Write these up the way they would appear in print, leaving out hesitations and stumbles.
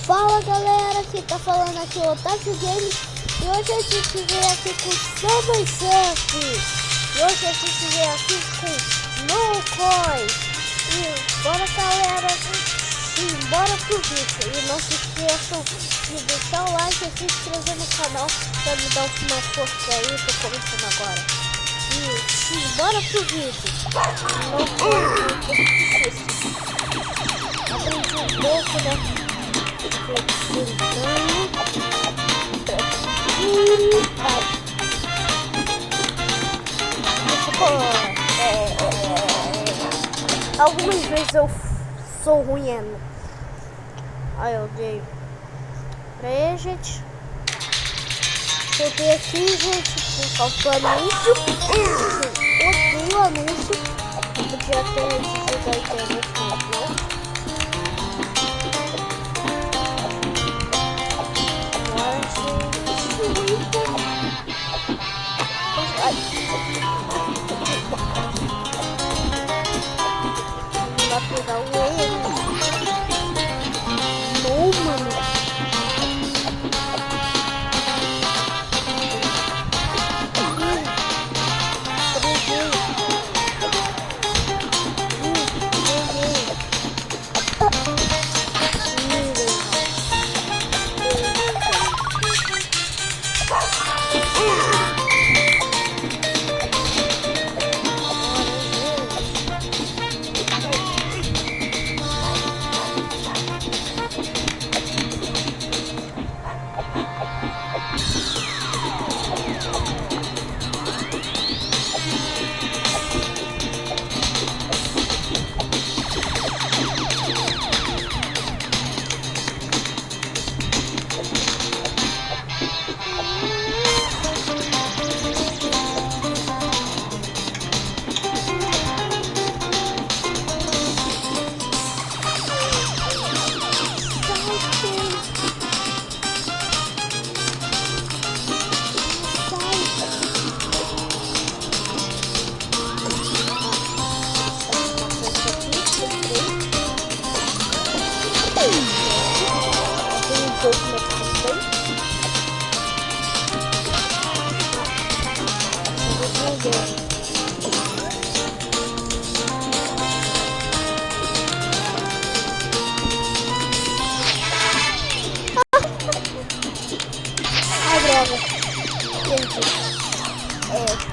Fala galera, quem tá falando aqui é o Otávio Games e hoje a gente veio aqui com Subway Surf. E hoje a gente veio aqui com No Coin. E bora galera, e bora pro vídeo. E não se esqueçam de deixar o like e se inscrever no canal pra me dar uma força aí, tô começando agora. E sim, bora pro vídeo. No Coin, aprendi um pouco, né? Algumas vezes eu sou ruim. Aí eu dei pra aí, gente. Coloquei aqui, gente, por causa do anúncio. Odeio o anúncio. Podia ter esse da internet, mas não. Não dá pra pegar o erro. Não, mano.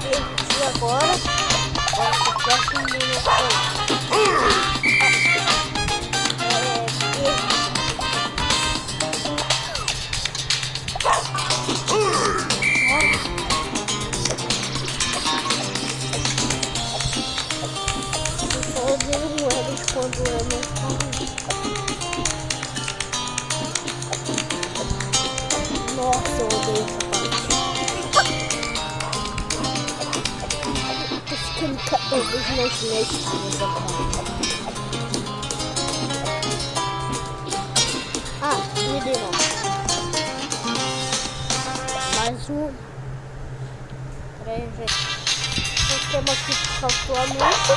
Perdi agora. Quando eu não nossa, eu odeio essa parte. Tô ficando cada vez mais mestre nessa parte. Ah, me deu mais um. Peraí, gente. O tema aqui que faltou a música.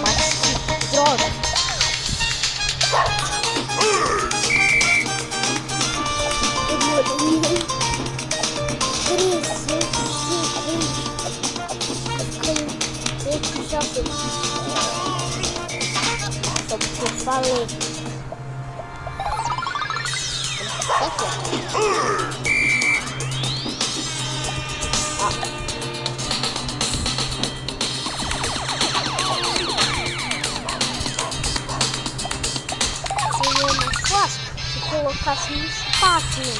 Mas que droga! Só porque eu falei. Seria mais fácil se colocasse no espaço, né?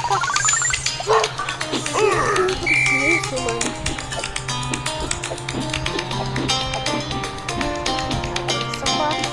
colocar 5 nisso, mano. Essa parte.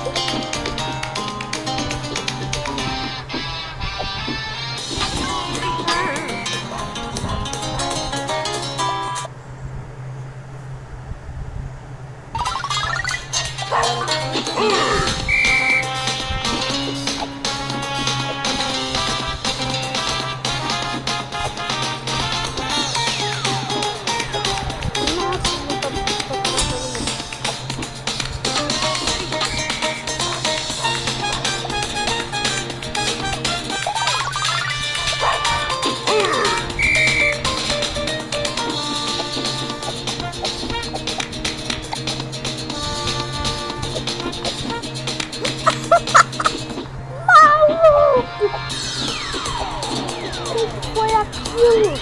Foi aquilo.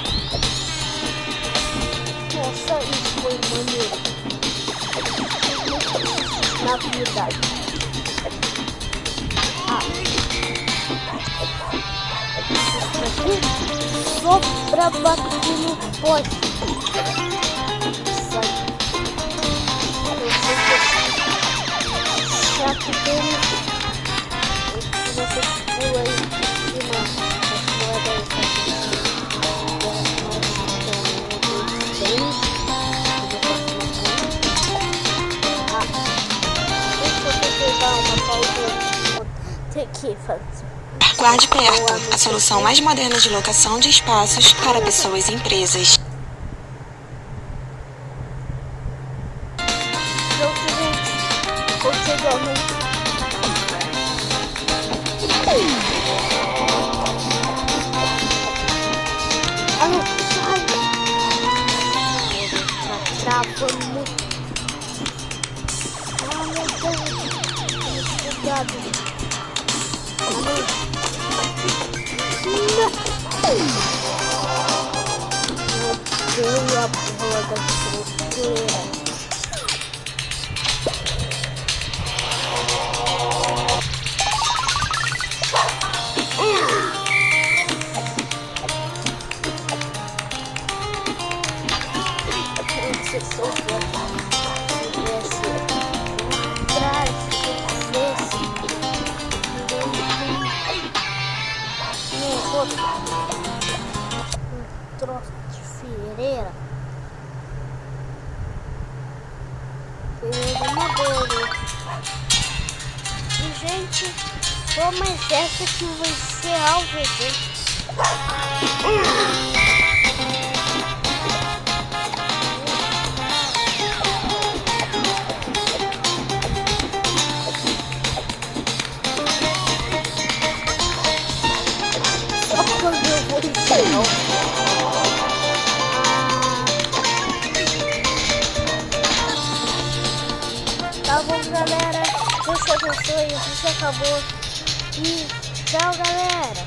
Nossa, isso foi maneiro. Na verdade. Só pra bater no poste. Chato dele. Você pula aí de novo. Guarde perto, a solução mais moderna de locação de espaços para pessoas e empresas. A porra da estrutura. Troço de fireira. Uma boa. E gente, pô, mas essa que vai ser algo, gente. Só quando eu vou ensinar. Tá bom, galera. Deus te abençoe. Isso acabou. E tchau, galera.